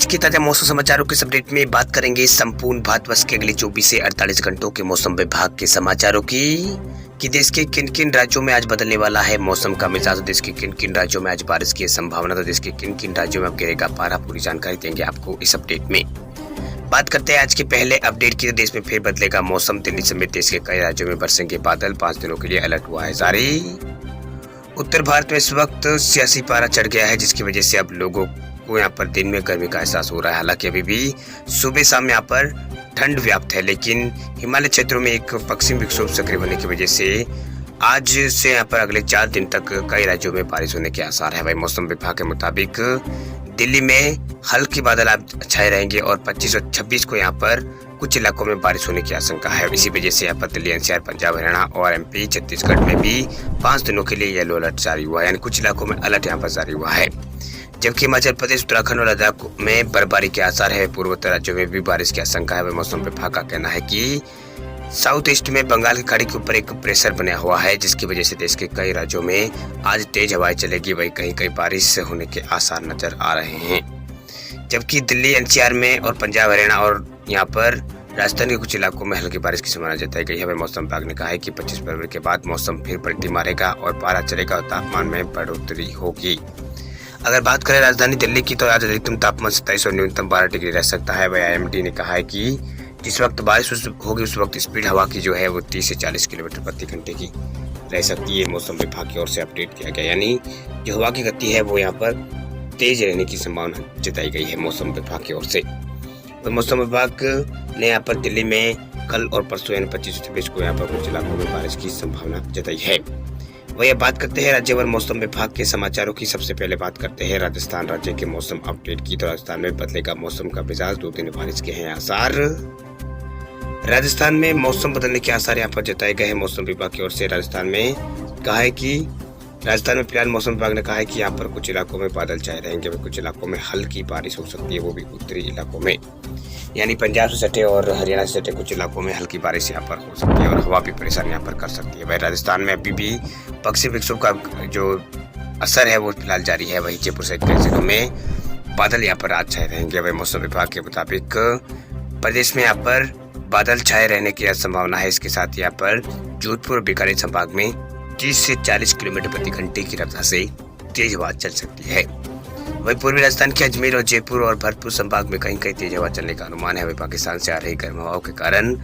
के ताजा मौसम समाचारों के अपडेट में बात करेंगे संपूर्ण भारतवर्ष के अगले 24 से 48 घंटों के मौसम विभाग के समाचारों की कि देश के किन किन राज्यों में आज बदलने वाला है मौसम का मिजाज। देश के किन किन राज्यों में आज बारिश की संभावना, तो देश के किन किन राज्यों में अब गिरेगा पारा, पूरी जानकारी देंगे आपको इस अपडेट में। बात करते हैं आज के पहले अपडेट की, तो देश में फिर बदलेगा मौसम। दिल्ली समेत देश के कई राज्यों में बरसेंगे बादल, 5 दिनों के लिए अलर्ट हुआ है जारी। उत्तर भारत में इस वक्त 86 पारा चढ़ गया है, जिसकी वजह से अब लोगों को यहाँ पर दिन में गर्मी का एहसास हो रहा है। हालांकि अभी भी सुबह शाम यहाँ पर ठंड व्याप्त है, लेकिन हिमालय क्षेत्रों में एक पश्चिमी विक्षोभ सक्रिय होने की वजह से आज से यहाँ पर अगले 4 दिन तक कई राज्यों में बारिश होने के आसार है। वही मौसम विभाग के मुताबिक दिल्ली में हल्के बादल छाए रहेंगे और 25 और 26 को यहाँ पर कुछ इलाकों में बारिश होने की आशंका है। इसी वजह से यहाँ पर दिल्ली, एनसीआर, पंजाब, हरियाणा और एमपी, छत्तीसगढ़ में भी 5 दिनों के लिए येलो अलर्ट जारी हुआ है, यानी कुछ इलाकों में अलर्ट यहाँ पर जारी हुआ है। जबकि हिमाचल प्रदेश, उत्तराखंड और लद्दाख में बर्फबारी के आसार है। पूर्वोत्तर राज्यों में भी बारिश की आशंका है। मौसम विभाग का कहना है कि साउथ ईस्ट में बंगाल की खाड़ी के ऊपर एक प्रेशर बना हुआ है, जिसकी वजह से देश के कई राज्यों में आज तेज हवाएं चलेगी। वहीं कहीं कहीं बारिश होने के आसार नजर आ रहे हैं। जबकि दिल्ली, एनसीआर में और पंजाब, हरियाणा और यहाँ पर राजस्थान के कुछ इलाकों में हल्की बारिश की संभावना जताई गई है। मौसम विभाग ने कहा है कि 25 फरवरी के बाद मौसम फिर पलटी मारेगा और पारा चलेगा और तापमान में बढ़ोतरी होगी। अगर बात करें राजधानी दिल्ली की, तो आज अधिकतम तापमान 27 और न्यूनतम 12 डिग्री रह सकता है। वही आईएमडी ने कहा है कि जिस वक्त बारिश होगी उस वक्त स्पीड हवा की जो है वो 30 से 40 किलोमीटर प्रति घंटे की रह सकती है। मौसम विभाग की ओर से अपडेट किया गया, यानी जो हवा की गति है वो यहाँ पर तेज रहने की संभावना जताई गई है मौसम विभाग की ओर से। तो मौसम विभाग ने यहाँ पर दिल्ली में कल और परसों यानी 25 और 26 को यहाँ पर कुछ इलाकों में बारिश की संभावना जताई है। वही बात करते हैं राज्यभर मौसम विभाग के समाचारों की। सबसे पहले बात करते हैं राजस्थान राज्य के मौसम अपडेट की। तो राजस्थान में बदलेगा मौसम का मिजाज, 2 दिन बारिश के हैं आसार। राजस्थान में मौसम बदलने के आसार यहाँ पर जताए गए हैं मौसम विभाग की ओर से। राजस्थान में कहा है कि राजस्थान में फिलहाल मौसम विभाग ने कहा है कि यहाँ पर कुछ इलाकों में बादल छाए रहेंगे, कुछ इलाकों में हल्की बारिश हो सकती है, वो भी उत्तरी इलाकों में, यानी पंजाब से सटे और हरियाणा से सटे कुछ इलाकों में हल्की बारिश यहाँ पर हो सकती है और हवा भी परेशान यहाँ पर कर सकती है। वही राजस्थान में अभी भी पश्चिमी विक्षोभ का जो असर है वो फिलहाल जारी है। वही जयपुर सहित कई जिलों में बादल यहाँ पर आज छाए रहेंगे। वही मौसम विभाग के मुताबिक प्रदेश में यहाँ पर बादल छाए रहने की संभावना है। इसके साथ यहाँ पर जोधपुर और बीकानेर संभाग में 30 से 40 किलोमीटर प्रति घंटे की रफ्तार से तेज हवा चल सकती है। वही पूर्वी राजस्थान के अजमेर और जयपुर और भरतपुर संभाग में कहीं कहीं तेज हवा चलने का अनुमान है। वही पाकिस्तान से आ रही गर्म हवाओं के कारण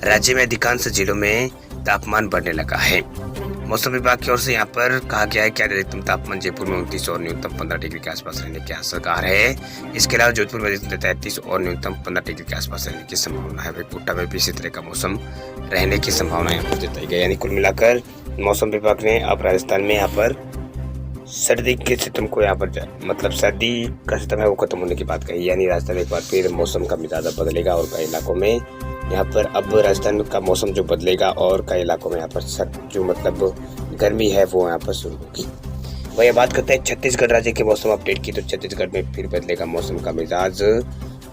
राज्य में अधिकांश जिलों में तापमान बढ़ने लगा है। मौसम विभाग की ओर से यहाँ पर कहा गया है कि अधिकतम तापमान जयपुर में 29 और न्यूनतम 15 डिग्री के आसपास रहने के आसार है। इसके अलावा जोधपुर में अधिकतम 33 और न्यूनतम 15 डिग्री के आसपास रहने की संभावना है। वही कोटा में भी इसी तरह का मौसम रहने की संभावना यहाँ पर जताई गई। यानी कुल मिलाकर मौसम विभाग ने अब राजस्थान में यहाँ पर सर्दी के सिस्टम को यहाँ पर मतलब सर्दी का सिस्टम है वो खत्म होने की बात कही। यानी राजस्थान एक बार फिर मौसम का मिजाज बदलेगा और कई इलाकों में यहाँ पर अब राजस्थान का मौसम जो बदलेगा और कई इलाकों में यहाँ पर जो मतलब गर्मी है वो यहाँ पर शुरू होगी। वही बात करते हैं छत्तीसगढ़ राज्य के मौसम अपडेट की। तो छत्तीसगढ़ में फिर बदलेगा मौसम का मिजाज,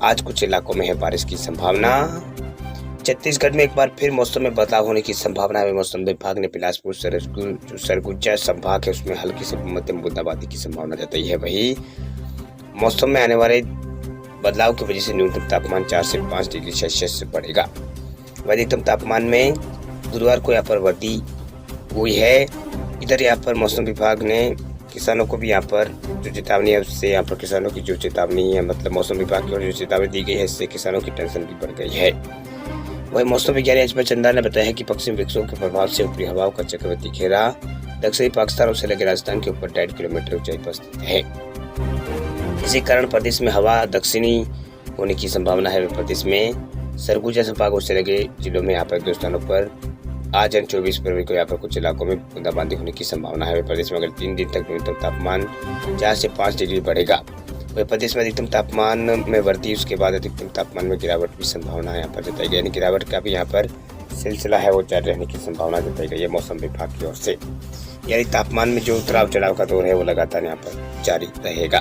आज कुछ इलाकों में है बारिश की संभावना। छत्तीसगढ़ में एक बार फिर मौसम में बदलाव होने की संभावना है। मौसम विभाग ने बिलासपुर, सरगुजा संभाग है उसमें हल्की से मध्यम बूंदाबांदी की संभावना जताई है। वही मौसम में आने वाले बदलाव की वजह से न्यूनतम तापमान 4 से 5 डिग्री सेल्सियस से बढ़ेगा। अधिकतम तापमान में गुरुवार को यहाँ पर वृद्धि हुई है। इधर यहाँ पर मौसम विभाग ने किसानों को भी यहाँ पर जो चेतावनी है उससे यहाँ पर किसानों की जो चेतावनी है मतलब मौसम विभाग की ओर जो चेतावनी दी गई है इससे किसानों की टेंशन भी बढ़ गई है। वही मौसम विज्ञानी एचपी चंदा ने बताया कि पश्चिमी विक्षोभ के प्रभाव से ऊपरी हवाओं का चक्रवर्ती घेरा दक्षिणी पाकिस्तान और से लगे राजस्थान के ऊपर 1.5 किलोमीटर ऊंचाई पर स्थित है। इसी कारण प्रदेश में हवा दक्षिणी होने की संभावना है। प्रदेश में सरगुजा संभाग और से लगे जिलों में यहाँ पर 2 स्थानों पर आज 24 फरवरी को यहाँ पर कुछ इलाकों में बूंदाबांदी होने की संभावना है। प्रदेश में अगर 3 दिन तक न्यूनतम तापमान 4 से 5 डिग्री बढ़ेगा। वही प्रदेश में अधिकतम तापमान में वृद्धि, उसके बाद अधिकतम तापमान में गिरावट की संभावना यहाँ पर जताई गई। यानी गिरावट का भी यहाँ पर सिलसिला है वो जारी रहने की संभावना जताई गई है मौसम विभाग की ओर से। यानी तापमान में जो उतराव चढ़ाव का दौर है वो लगातार यहाँ पर जारी रहेगा।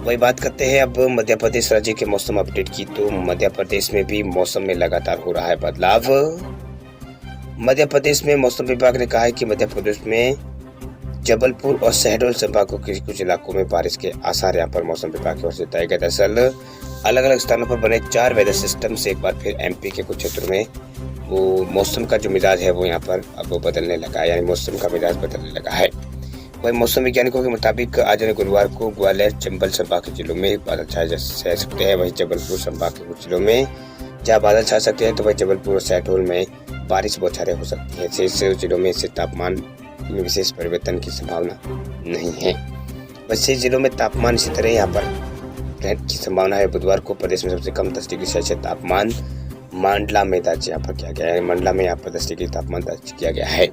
वही बात करते हैं अब मध्य प्रदेश राज्य के मौसम अपडेट की। तो मध्य प्रदेश में भी मौसम में लगातार हो रहा है बदलाव। मध्य प्रदेश में मौसम विभाग ने कहा है कि मध्य प्रदेश में जबलपुर और शहडोल संभागों के कुछ इलाकों में बारिश के आसार यहाँ पर मौसम विभाग की ओर से जताए गए। दरअसल अलग अलग स्थानों पर बने 4 वेदर सिस्टम से एक बार फिर एमपी के कुछ क्षेत्रों में वो मौसम का जो मिजाज है वो यहाँ पर अब वो बदलने लगा है, यानी मौसम का मिजाज बदलने लगा है। वही मौसम वैज्ञानिकों के मुताबिक आज गुरुवार को ग्वालियर चंबल संभाग के जिलों में बादल छा सकते हैं। वहीं जबलपुर संभाग के कुछ जिलों में जहाँ बादल छा सकते हैं तो वही जबलपुर और शहडोल में बारिश बौछारें हो सकती है। शेष जिलों में इससे तापमान में विशेष परिवर्तन की संभावना नहीं है। वैसे जिलों में तापमान इसी तरह यहाँ पर रहने की संभावना है। बुधवार को प्रदेश में सबसे कम 10 डिग्री सेल्सियस तापमान मंडला में दर्ज यहाँ पर किया गया है। मंडला में यहाँ पर 10 डिग्री तापमान दर्ज किया गया है।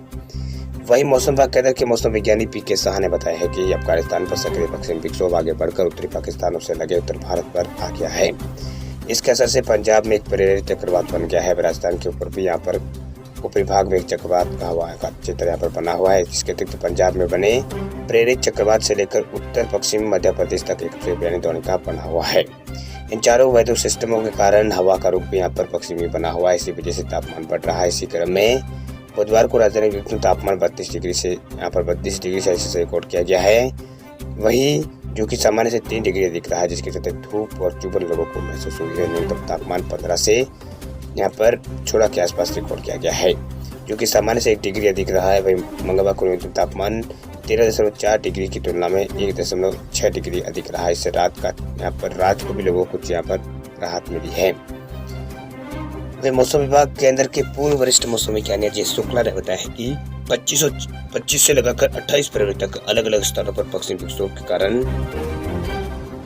वहीं मौसम विभाग केंद्र के मौसम विज्ञानी पीके साहा ने बताया है कि अफगानिस्तान पर सक्रिय पश्चिमी विक्षोभ आगे बढ़कर उत्तरी पाकिस्तान से लगे उत्तर भारत पर आ गया है। इसके असर से पंजाब में एक प्रेरित चक्रवात बन गया है। राजस्थान के ऊपर भी यहाँ पर ऊपरी भाग में एक चक्रवात का हवा का चित्र यहाँ पर बना हुआ है। इसके अतिरिक्त पंजाब में बने प्रेरित चक्रवात से लेकर उत्तर पश्चिम मध्य प्रदेश तक एक बेनी द्रोणिका बना हुआ है। इन चारों वेदर सिस्टमों के कारण हवा का रुख भी यहाँ पर पश्चिमी बना हुआ है। इसी वजह से तापमान बढ़ रहा है। इसी क्रम में बुधवार को राजधानी न्यूनतम तापमान 32 डिग्री से यहाँ पर 32 डिग्री सेल्सियस रिकॉर्ड किया गया है। वहीं जो कि सामान्य से 3 डिग्री अधिक रहा है, जिसके चलते धूप और चुभन लोगों को महसूस हुई है। न्यूनतम तापमान 15 से यहाँ पर 16 के आसपास रिकॉर्ड किया गया है, जो कि सामान्य से 1 डिग्री अधिक रहा है। वहीं मंगलवार को न्यूनतम तापमान 13.4 डिग्री की तुलना में 1.6 डिग्री अधिक रहा है। इससे रात को भी लोगों को यहाँ पर राहत मिली है। मौसम विभाग केंद्र के पूर्व वरिष्ठ मौसम वैज्ञानिक अजय शुक्ला ने बताया है कि 25 से लगाकर 28 फरवरी तक अलग अलग स्थानों पर पश्चिमी विक्षोभ के कारण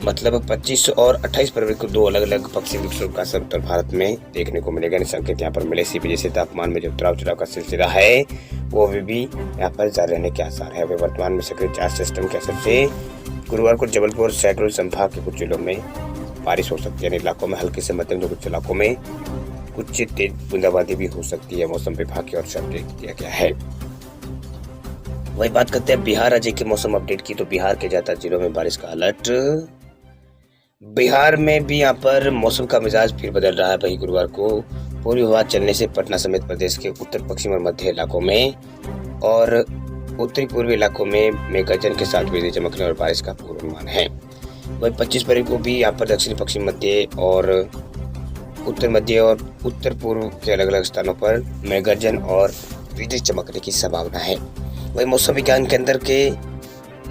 मतलब 25 और 28 फरवरी को 2 अलग अलग पश्चिमी विक्षोभ का असर उत्तर भारत में देखने को मिलेगा। संकेत यहाँ पर मिले। इसी वजह से तापमान में जो उतराव चढ़ाव का सिलसिला है वो अभी भी यहाँ पर जारी रहने के आसार है। वर्तमान में सक्रिय 4 सिस्टम के असर से गुरुवार को जबलपुर और शहडोल संभाग के कुछ जिलों में बारिश हो सकती है। इलाकों में हल्की से मध्यम, तो कुछ इलाकों में कुछ तेज बूंदाबांदी भी हो सकती है। मौसम विभाग की ओर से अपडेट दिया गया है। वही बात करते हैं बिहार राज्य के मौसम अपडेट की, तो बिहार के ज्यादातर जिलों में बारिश का अलर्ट। बिहार में भी यहाँ पर मौसम का मिजाज फिर बदल रहा है। वही गुरुवार को पूर्वी हवा चलने से पटना समेत प्रदेश के उत्तर पश्चिम और मध्य इलाकों में और उत्तरी पूर्वी इलाकों में मेघगर्जन के साथ बिजली चमकने और बारिश का पूर्वानुमान है। वही 25 फरवरी को भी यहाँ पर दक्षिणी पश्चिम मध्य और उत्तर मध्य और उत्तर पूर्व के अलग अलग स्थानों पर मेघगर्जन और बिजली चमकने की संभावना है। वही मौसम विज्ञान केंद्र के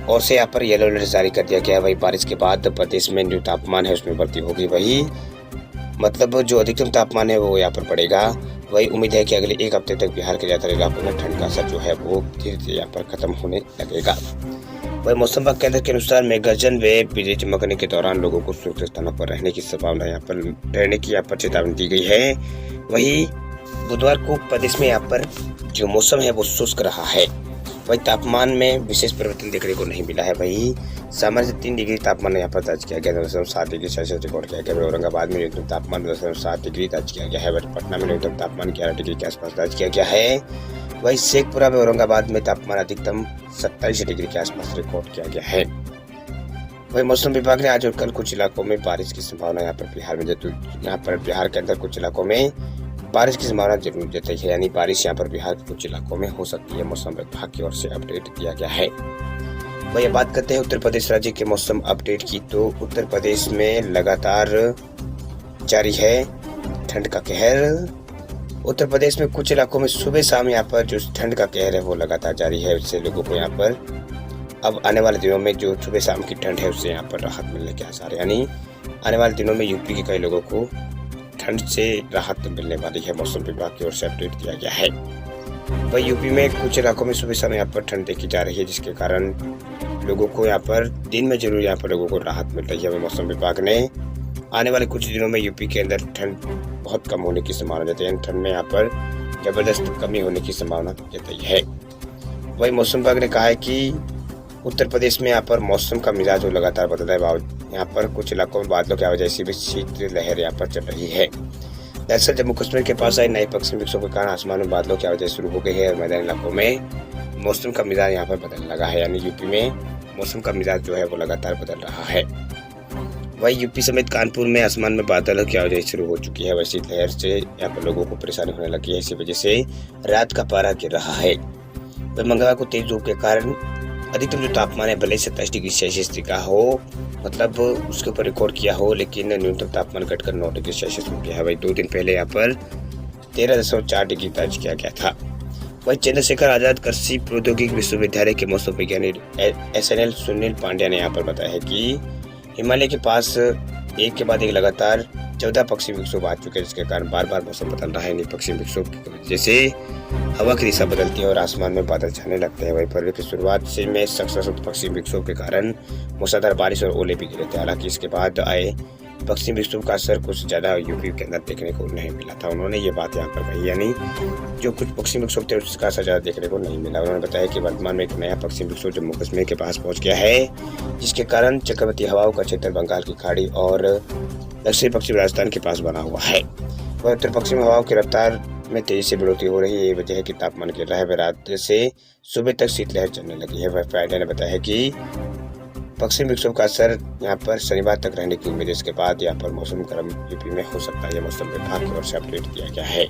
ओर से यहाँ पर येलो अलर्ट जारी कर दिया गया है। वही बारिश के बाद प्रदेश में जो तापमान है उसमें वृद्धि होगी। वही मतलब जो अधिकतम तापमान है वो यहाँ पर बढ़ेगा। वही उम्मीद है कि अगले 1 हफ्ते तक बिहार के ज्यादातर इलाकों में ठंड का असर जो है वो धीरे धीरे यहाँ पर खत्म होने लगेगा। वही मौसम विभाग केंद्र के अनुसार मेघगर्जन व बिजली चमकने के दौरान लोगों को सुरक्षित स्थानों पर रहने की संभावना यहाँ पर रहने की यहाँ पर चेतावनी दी गई है। वही बुधवार को प्रदेश में यहाँ पर जो मौसम है वो शुष्क रहा है। वही तापमान में विशेष परिवर्तन देखने को नहीं मिला है। वही सामान्य से 3 डिग्री तापमान यहाँ पर दर्ज किया गया। 7 डिग्री सेल्सियस रिकॉर्ड किया गया। औरंगाबाद में न्यूनतम तापमान 7 डिग्री दर्ज किया गया है। पटना में न्यूनतम तापमान 11 डिग्री के आसपास दर्ज किया गया है। वही शेखपुरा में औरंगाबाद में तापमान अधिकतम 27 डिग्री के आसपास रिकॉर्ड किया गया है। वही मौसम विभाग ने आज और कल कुछ इलाकों में बारिश की संभावना यहाँ पर बिहार में यहाँ पर बिहार के अंदर कुछ इलाकों में बारिश की संभावना जरूर जताई है, यानी बारिश यहाँ पर बिहार के कुछ इलाकों में हो सकती है। मौसम विभाग की ओर से अपडेट दिया गया है। वही बात करते हैं उत्तर प्रदेश राज्य के मौसम अपडेट की, तो उत्तर प्रदेश में लगातार जारी है ठंड का कहर। उत्तर प्रदेश में कुछ इलाकों में सुबह शाम यहाँ पर जो ठंड का कहर है वो लगातार जारी है। उससे लोगों को यहाँ पर अब आने वाले दिनों में जो सुबह शाम की ठंड है उससे यहाँ पर राहत मिलने के आसार है, यानी आने वाले दिनों में यूपी के कई लोगों को ठंड से राहत मिलने वाली है। मौसम विभाग की ओर से अपडेट दिया गया है। वही यूपी में कुछ इलाकों में सुबह शाम यहाँ पर ठंड देखी जा रही है, जिसके कारण लोगों को यहाँ पर दिन में जरूर यहाँ पर लोगों को राहत मिल रही है। मौसम विभाग ने आने वाले कुछ दिनों में यूपी के अंदर ठंड बहुत कम होने की संभावना जताई है। ठंड में यहाँ पर जबरदस्त कमी होने की संभावना जताई है। वही मौसम विभाग ने कहा है कि उत्तर प्रदेश में यहाँ पर मौसम का मिजाज लगातार बदल रहा है। यहाँ पर कुछ इलाकों में बादलों की वजह से भी शीत लहर यहाँ पर चल रही है। दरअसल जम्मू कश्मीर के पास आई नई पश्चिमी विक्षोभ के कारण आसमान में बादलों की वजह शुरू हो गई है और मैदानी इलाकों में मौसम का मिजाज यहाँ पर बदलने लगा है, यानी यूपी में मौसम का मिजाज जो है वो लगातार बदल रहा है। वही यूपी समेत कानपुर में आसमान में बादलों की वजह शुरू हो चुकी है। वैसी लहर से यहाँ पर लोगों को परेशानी होने लगी है। इसी वजह से रात का पारा गिर रहा है। वही मंगलवार को तेज धूप के कारण अधिकतम जो तापमान है भले 27 डिग्री सेल्सियस का हो, मतलब उसके ऊपर रिकॉर्ड किया हो, लेकिन न्यूनतम तापमान घटकर 9 डिग्री सेल्सियस हो गया है। वही 2 दिन पहले यहाँ पर 13.4 डिग्री दर्ज किया गया था। वही चंद्रशेखर आजाद कृषि प्रौद्योगिकी विश्वविद्यालय के मौसम वैज्ञानिक SNL सुनील पांड्या ने यहाँ पर बताया है कि हिमालय के पास एक के बाद एक लगातार 14 पश्चिमी विक्षोभ आ चुके हैं, जिसके कारण बार बार मौसम बदल रहा है। इन पश्चिमी विक्षोभ की वजह से हवा की दिशा बदलती है और आसमान में बादल छाने लगते हैं। वही पर्व की शुरुआत से में सशक्त पश्चिमी विक्षोभ के कारण मूसलाधार बारिश और ओले भी गिरे थे। हालांकि इसके बाद आए पश्चिमी विक्षोभ का असर कुछ ज्यादा यूपी के अंदर देखने को नहीं मिला था। उन्होंने ये बात यहाँ पर कही, यानी जो कुछ पश्चिमी विक्षोभ थे उसका असर ज्यादा देखने को नहीं मिला। उन्होंने बताया कि वर्तमान में एक नया पश्चिमी विक्षोभ जम्मू कश्मीर के पास पहुंच गया है, जिसके कारण चक्रवाती हवाओं का क्षेत्र बंगाल की खाड़ी और दक्षिण पश्चिम राजस्थान के पास बना हुआ है। वह उत्तर पश्चिमी हवाओं की रफ्तार में तेजी से बढ़ोतरी हो रही है। यही वजह है कि तापमान गिर रहा है। वह रात से सुबह तक शीतलहर चलने लगी है। वह पांड्या ने बताया कि पश्चिमी विक्षोभ का असर यहाँ पर शनिवार तक रहने की उम्मीद है। इसके बाद यहाँ पर मौसम गर्म यूपी में हो सकता है। यह मौसम विभाग की ओर से अपडेट किया गया है।